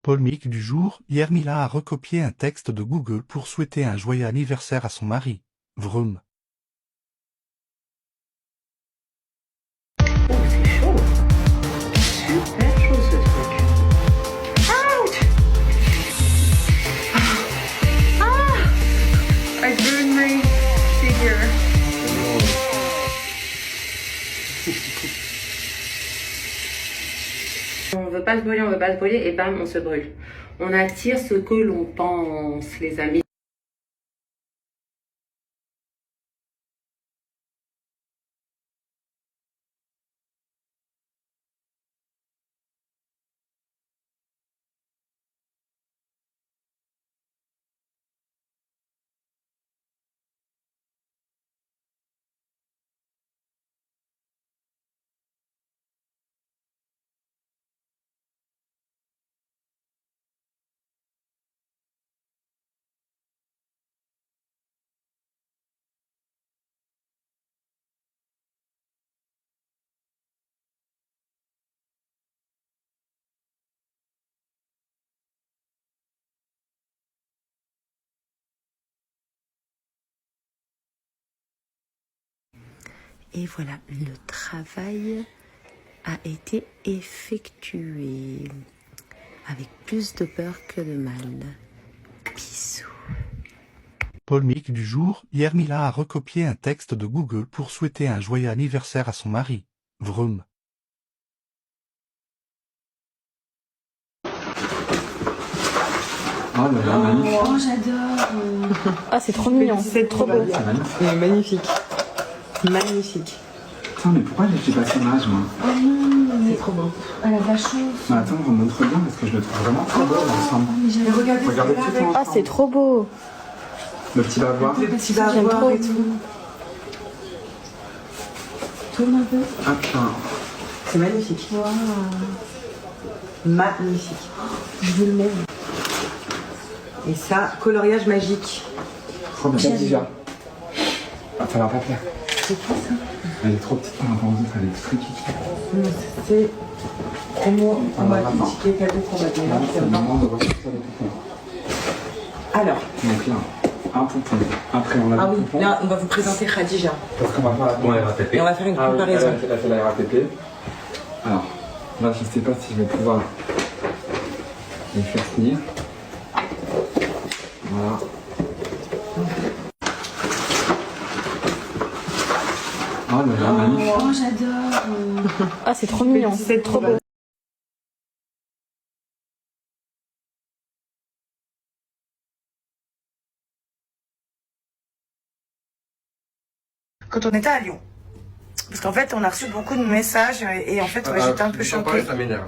Polémique du jour, hier Mila a recopié un texte de Google pour souhaiter un joyeux anniversaire à son mari. Vroom. Oh, c'est chaud. Super chaud ce truc. Ouch! I burned my figure. On veut pas se brûler, et bam, on se brûle. On attire ce que l'on pense, les amis. Et voilà, le travail a été effectué avec plus de peur que de mal. Bisous. Polémique du jour, hier Mila a recopié un texte de Google pour souhaiter un joyeux anniversaire à son mari. Vroom. Oh là là, magnifique. Oh, j'adore. Ah, c'est trop mignon, c'est trop beau. C'est magnifique. Il est magnifique. Magnifique. Attends, mais pourquoi j'ai pas son âge, moi? Oh non, mais c'est trop beau. Elle a de la chance. Mais attends, remontre bien parce que je le trouve vraiment trop beau ensemble. Mais j'avais regardé Regardez tout ensemble. Ah, c'est trop beau. Le petit bavoir. le petit J'aime bavoir trop. et tout. Tourne un peu. Hop là. C'est magnifique. Waouh. Magnifique. Je veux le même. Et ça, coloriage magique. Trop bien. Déjà. Ah, ça va pas plaire. C'est quoi ça? Elle est trop petite par rapport aux autres, elle est très kiki. C'est promo, on m'a attends. critiqué cadeau qu'on m'a donné. Là, c'est le moment de voir ça de tout. Alors, Donc là, un pompon. Après, on a ah le oui, pompon. là on va vous présenter Khadija. Parce qu'on va faire la RATP. Et on va faire une Ah oui, comparaison. elle a fait la RATP. Alors, là, je sais pas si je vais pouvoir les faire tenir. Voilà. Oh là là, magnifique. Oh, j'adore. Ah, c'est trop mignon, c'est trop beau. Quand on était à Lyon. Parce qu'en fait, on a reçu beaucoup de messages et en fait, ouais, j'étais un peu choquée. Ça m'énerve.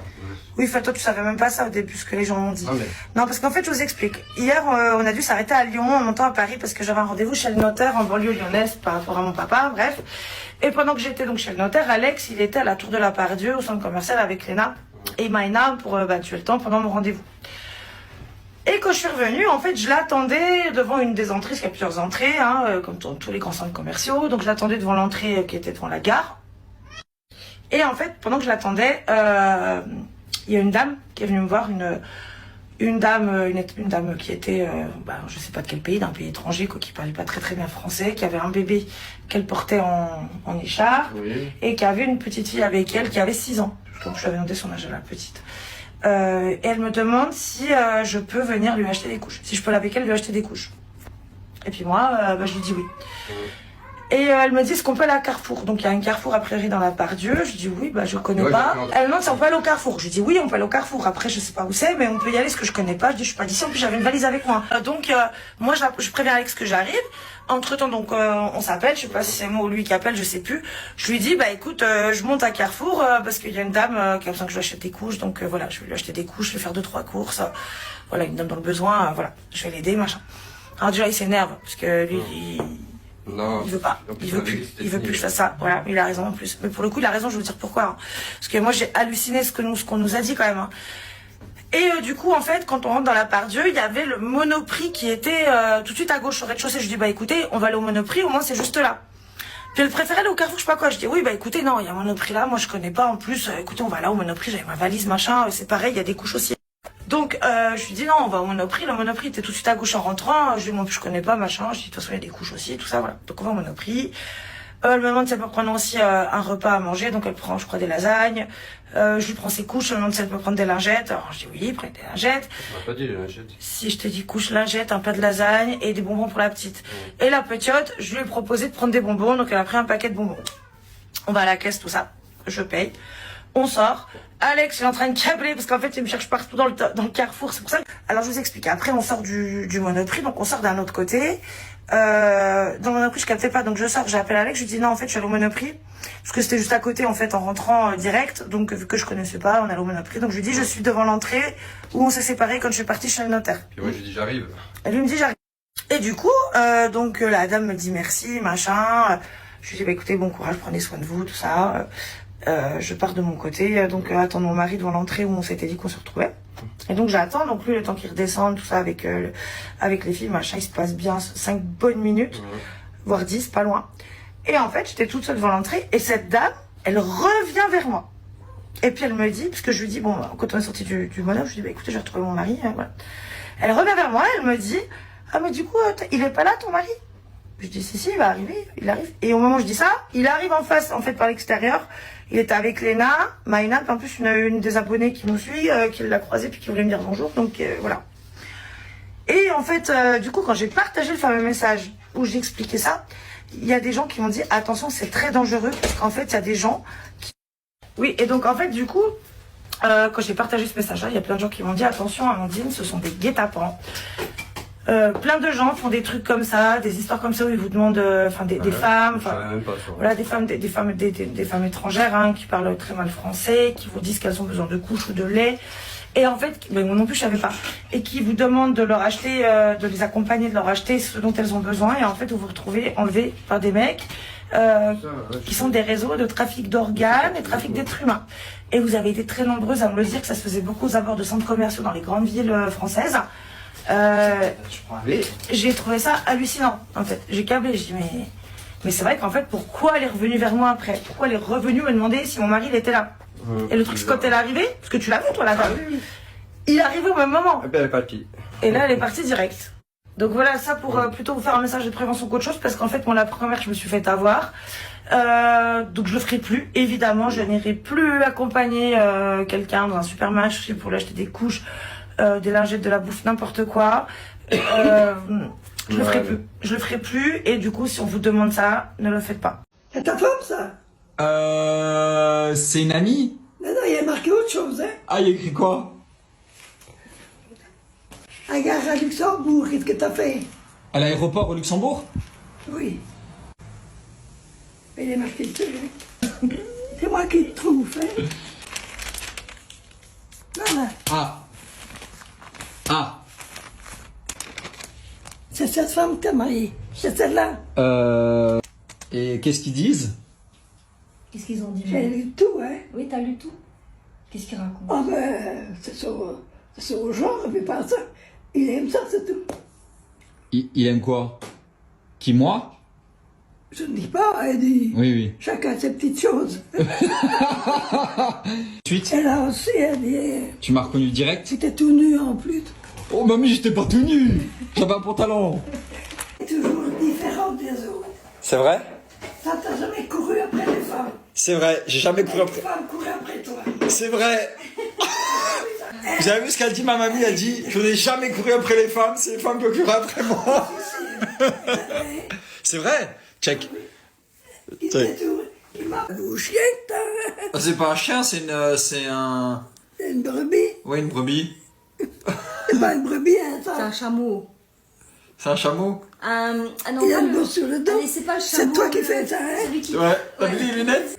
Oui, enfin, toi, tu savais même pas ça au début, ce que les gens m'ont dit. Ah, mais... Non, parce qu'en fait, je vous explique. Hier, on a dû s'arrêter à Lyon en montant à Paris parce que j'avais un rendez-vous chez le notaire en banlieue lyonnaise par rapport à mon papa, bref. Et pendant que j'étais donc chez le notaire, Alex, il était à la Tour de la Part-Dieu, au centre commercial avec Léna et Maïna pour tuer le temps pendant mon rendez-vous. Et quand je suis revenue, en fait, je l'attendais devant une des entrées, parce qu'il y a plusieurs entrées, hein, comme dans tous les grands centres commerciaux. Donc, je l'attendais devant l'entrée qui était devant la gare. Et en fait, pendant que je l'attendais, il y a une dame qui est venue me voir, une dame qui était, je sais pas de quel pays, d'un pays étranger, quoi, qui parlait pas très très bien français, qui avait un bébé qu'elle portait en écharpe, Oui. et qui avait une petite fille avec elle qui avait 6 ans. Donc, je lui avais demandé son âge à la petite. Et elle me demande si je peux venir lui acheter des couches. Si je peux avec elle lui acheter des couches. Et puis moi, je lui dis oui. Et elle me dit, est-ce qu'on peut aller à Carrefour? Donc il y a un Carrefour a priori dans la Part-Dieu. Je dis oui, je connais Ouais, pas. d'accord. Elle me demande si on peut aller au Carrefour. Je dis oui, on peut aller au Carrefour. Après, je sais pas où c'est, mais on peut y aller, ce que je connais pas. Je dis, je suis pas d'ici. En plus, j'avais une valise avec moi. Donc moi, je préviens Alex que j'arrive. Entre temps, donc on s'appelle. Je sais pas si c'est moi ou lui qui appelle, je sais plus. Je lui dis, écoute, je monte à Carrefour parce qu'il y a une dame qui a besoin que je lui achète des couches. Donc voilà, je vais lui acheter des couches, je vais faire 2-3 courses. Voilà, une dame dans le besoin. Voilà, je vais l'aider, machin. Alors déjà, il s'énerve parce que lui, Non. il veut pas, En plus, il veut on avait plus, dit que c'était il veut fini, plus que je ouais. fasse ça. Voilà, il a raison en plus. Mais pour le coup, il a raison, je vais vous dire pourquoi. Hein. Parce que moi, j'ai halluciné ce qu'on nous a dit quand même. Hein. Et du coup, en fait, quand on rentre dans la Part-Dieu, il y avait le Monoprix qui était tout de suite à gauche au rez-de-chaussée. Je dis, écoutez, on va aller au Monoprix, au moins c'est juste là. Puis elle préférait aller au Carrefour, je sais pas quoi. Je dis, oui, écoutez, non, il y a un Monoprix là, moi je connais pas en plus. Écoutez, on va là au Monoprix, j'avais ma valise, machin, c'est pareil, il y a des couches aussi. Donc, je lui dis non, on va au Monoprix. Le Monoprix était tout de suite à gauche en rentrant. Je lui dis, moi, je connais pas, machin. Je dis, de toute façon, il y a des couches aussi, tout ça, voilà. Donc, on va au Monoprix. Elle me demande si elle peut prendre aussi un repas à manger. Donc, elle prend, je crois, des lasagnes. Je lui prends ses couches. Elle me demande si elle peut prendre des lingettes. Alors, je dis oui, prenez des lingettes. On m'a pas dit les lingettes. Si je te dis couche, lingettes, un plat de lasagne et des bonbons pour la petite. Et la petite, je lui ai proposé de prendre des bonbons. Donc, elle a pris un paquet de bonbons. On va à la caisse, tout ça. Je paye. On sort. Alex, il est en train de câbler parce qu'en fait, il me cherche partout dans le carrefour. C'est pour ça. Alors, je vous explique. Après, on sort du Monoprix. Donc, on sort d'un autre côté. Dans le Monoprix, je captais pas. Donc, je sors, j'appelle Alex. Je lui dis non, en fait, je suis allée au Monoprix. Parce que c'était juste à côté, en fait, en rentrant direct. Donc, vu que je connaissais pas, on allait au Monoprix. Donc, je lui dis, je suis devant l'entrée où on s'est séparés quand je suis partie chez le notaire. Puis moi, je lui dis j'arrive. Elle lui me dit j'arrive. Et du coup, donc, la dame me dit merci, machin. Je lui dis, bah, écoutez, bon courage, prenez soin de vous, tout ça. Je pars de mon côté, donc attendre mon mari devant l'entrée où on s'était dit qu'on se retrouvait. Et donc j'attends, donc lui le temps qu'il redescende, tout ça avec les filles, machin, il se passe bien 5 bonnes minutes, voire 10, pas loin. Et en fait, j'étais toute seule devant l'entrée, et cette dame, elle revient vers moi. Et puis elle me dit, parce que je lui dis, bon, quand on est sorti du mono, je lui dis, bah écoutez, j'ai retrouvé mon mari, voilà. Elle revient vers moi, elle me dit, ah mais du coup, il est pas là ton mari? Je dis, si, il va arriver, il arrive. Et au moment où je dis ça, il arrive en face, en fait, par l'extérieur. Il était avec Léna, Maïna, en plus une des abonnées qui nous suit, qui l'a croisé, puis qui voulait me dire bonjour, donc voilà. Et en fait, du coup, quand j'ai partagé le fameux message où j'ai expliqué ça, il y a des gens qui m'ont dit, attention, c'est très dangereux, parce qu'en fait, il y a des gens qui... Oui, et donc en fait, du coup, quand j'ai partagé ce message-là, il y a plein de gens qui m'ont dit, attention, Amandine, ce sont des guet-apens. Plein de gens font des trucs comme ça, des histoires comme ça où ils vous demandent, des femmes, voilà, des femmes étrangères, hein, qui parlent très mal français, qui vous disent qu'elles ont besoin de couches ou de lait, et en fait, moi non plus je savais pas, et qui vous demandent de leur acheter, de les accompagner, de leur acheter ce dont elles ont besoin, et en fait vous vous retrouvez enlevé par des mecs qui sont des réseaux de trafic d'organes et trafic d'êtres humains. Et vous avez été très nombreuses à me le dire que ça se faisait beaucoup aux abords de centres commerciaux dans les grandes villes françaises. J'ai trouvé ça hallucinant, en fait. J'ai câblé, j'ai dit mais c'est vrai qu'en fait, pourquoi elle est revenue vers moi après? Pourquoi elle est revenue me demander si mon mari il était là? Et le truc, c'est quand elle est arrivée, parce que tu l'as vu toi la dame, il est arrivé au même moment. Et puis elle est partie. Et là, elle est partie direct. Donc voilà, ça pour plutôt vous faire un message de prévention qu'autre chose, parce qu'en fait, moi la première, je me suis fait avoir. Donc je le ferai plus, évidemment, je n'irai plus accompagner quelqu'un dans un supermarché pour lui acheter des couches, des lingettes, de la bouffe, n'importe quoi. Je le ferai plus. Je le ferai plus, et du coup, si on vous demande ça, ne le faites pas. C'est ta femme, ça? C'est une amie? Non, il y a marqué autre chose, hein? Ah, il y a écrit quoi? À gare à Luxembourg, qu'est-ce que t'as fait? À l'aéroport au Luxembourg? Oui. Il est marqué dessus. C'est moi qui te trouve, hein? Voilà. Ah. C'est cette femme que t'as mariée. C'est celle-là. Et qu'est-ce qu'ils disent? Qu'est-ce qu'ils ont dit? J'ai lu tout, hein? Oui, t'as lu tout? Qu'est-ce qu'ils racontent? Ah ben, c'est au genre, mais pas ça. Il aime ça, c'est tout. Il aime quoi? Qui, moi? Je ne dis pas, elle dit. Oui. Chacun ses petites choses. Suite. Elle a aussi, elle dit. Tu m'as reconnu direct? C'était tout nu en plus. Oh mamie, j'étais pas tout nu. J'avais un pantalon. Toujours différente des autres. C'est vrai? Ça, t'as jamais couru après les femmes. C'est vrai, j'ai jamais couru Les après... femmes courent après toi. C'est vrai. Vous avez vu ce qu'elle dit, ma mamie? Elle dit, je n'ai jamais couru après les femmes, c'est les femmes qui courent après moi. C'est vrai. Check. Il m'a bouché, C'est pas un chien, c'est un... c'est une brebis. Ouais, une brebis. C'est pas une brebis, hein, C'est ça. un chameau. C'est un chameau. Ah non, Il a pas le dos sur le dos. Allez, c'est pas le chameau. C'est toi qui fais ça, hein? Celui qui... Ouais, t'as vu les lunettes?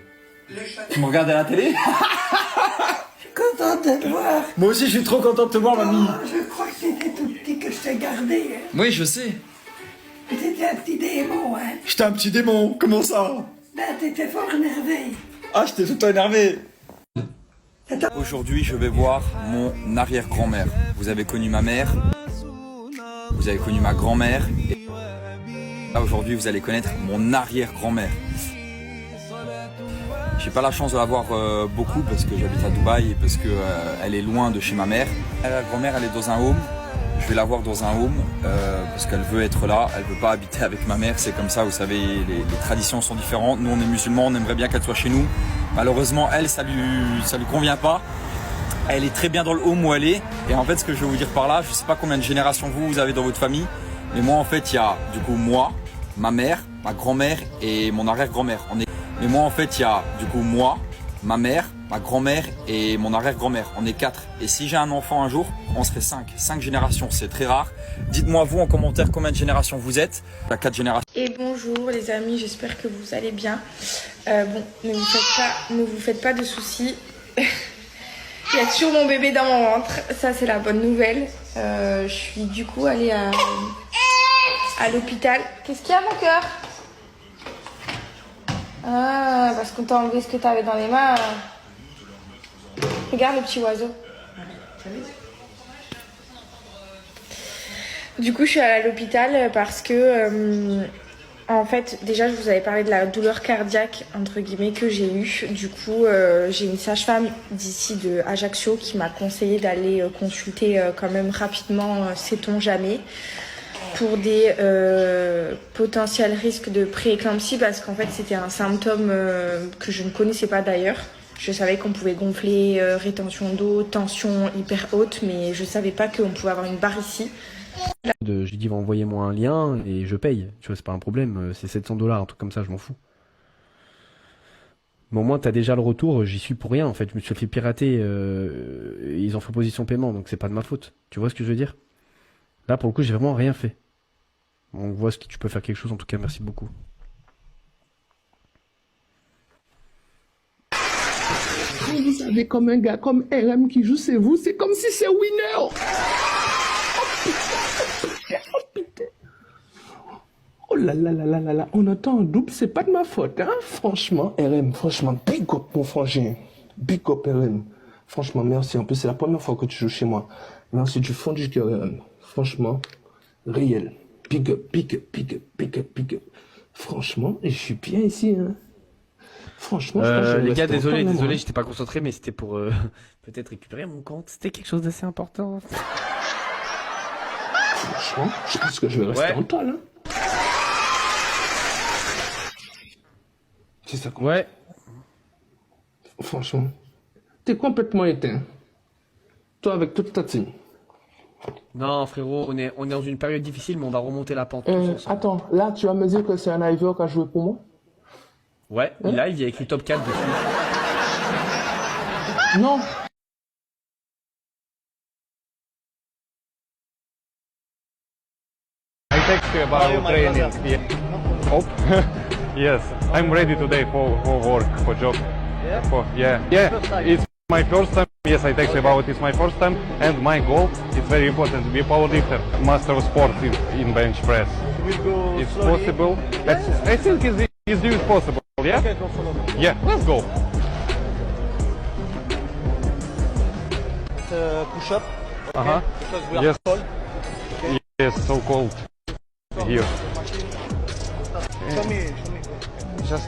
Tu me regardes à la télé? Je suis contente de te voir. Moi aussi, je suis trop content de te voir, mamie. Oh, je crois que c'était tout petit que je t'ai gardé. Hein. Oui, je sais. T'étais un petit démon, hein. J'étais un petit démon, comment ça? Ben, t'étais fort énervé. Ah, j'étais tout le temps énervé. Aujourd'hui, je vais voir mon arrière-grand-mère. Vous avez connu ma mère, vous avez connu ma grand-mère, et là, aujourd'hui, vous allez connaître mon arrière-grand-mère. J'ai pas la chance de la voir beaucoup parce que j'habite à Dubaï et parce que elle est loin de chez ma mère. La grand-mère, elle est dans un home. Je vais la voir dans un home parce qu'elle veut être là. Elle veut pas habiter avec ma mère. C'est comme ça, vous savez, les traditions sont différentes. Nous, on est musulmans, on aimerait bien qu'elle soit chez nous. Malheureusement, elle, ça lui convient pas. Elle est très bien dans le home où elle est. Et en fait, ce que je veux vous dire par là, je sais pas combien de générations vous avez dans votre famille, mais moi, en fait, il y a du coup moi, ma mère, ma grand-mère et mon arrière-grand-mère. Mais moi, en fait, il y a du coup moi, ma mère, ma grand-mère et mon arrière-grand-mère. On est 4. Et si j'ai un enfant un jour, on serait 5. 5 générations, c'est très rare. Dites-moi vous en commentaire combien de générations vous êtes. Il y a 4 générations. Et bonjour les amis, j'espère que vous allez bien. Bon, ne vous faites pas de soucis. Il y a toujours mon bébé dans mon ventre, ça c'est la bonne nouvelle. Je suis du coup allée à l'hôpital. Qu'est-ce qu'il y a mon cœur? Ah, parce qu'on t'a enlevé ce que t'avais dans les mains. Regarde le petit oiseau. Du coup, je suis allée à l'hôpital parce que, en fait, déjà, je vous avais parlé de la douleur cardiaque, entre guillemets, que j'ai eue. Du coup, j'ai une sage-femme d'ici de Ajaccio qui m'a conseillé d'aller consulter quand même rapidement, sait-on jamais, pour des potentiels risques de prééclampsie parce qu'en fait, c'était un symptôme que je ne connaissais pas d'ailleurs. Je savais qu'on pouvait gonfler, rétention d'eau, tension hyper haute, mais je savais pas qu'on pouvait avoir une barre ici. J'ai dit envoyez-moi un lien et je paye, tu vois, c'est pas un problème, c'est 700 $, un truc comme ça, je m'en fous. Mais au moins t'as déjà le retour, j'y suis pour rien en fait, je me suis fait pirater, ils ont fait opposition paiement, donc c'est pas de ma faute, tu vois ce que je veux dire? Là pour le coup j'ai vraiment rien fait. On voit ce que tu peux faire quelque chose, en tout cas merci beaucoup. Quand vous savez comme un gars comme RM qui joue chez vous, c'est comme si c'est winner. Oh là là là là là là, on entend un double, c'est pas de ma faute, hein. Franchement, RM, franchement, big up mon frangin. Big up RM. Franchement, merci. En plus, c'est la première fois que tu joues chez moi. Merci du fond du cœur, RM. Franchement, réel. Big up, big up, big up, big up, big up. Franchement, je suis bien ici, hein. Franchement, les gars, désolé, j'étais pas concentré, mais c'était pour peut-être récupérer mon compte. C'était quelque chose d'assez important. Franchement, je pense que je vais rester en toile, hein. C'est ça quoi. Ouais. Franchement, t'es complètement éteint. Toi avec toute ta team. Non frérot, on est dans une période difficile, mais on va remonter la pente. Attends, là tu vas me dire que c'est un Ivor qui a joué pour moi? Ouais, il a écrit top 4 dessus. Non. I text you about training. Yeah. Oh. Yes, I'm ready today for work, for job. Yeah? It's my first time. Yes, I text you about it's my first time, and my goal is very important to be a powerlifter, master of sports in bench press. It's possible. I think it's possible. Yeah. Okay, go follow me. Yeah, let's go. Push up. Okay? Because we are Yes. cold. Okay. Yes, so cold here. Show me. Just.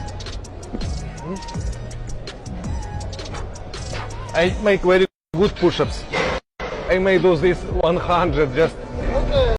I make very good push-ups. I may do this 100 just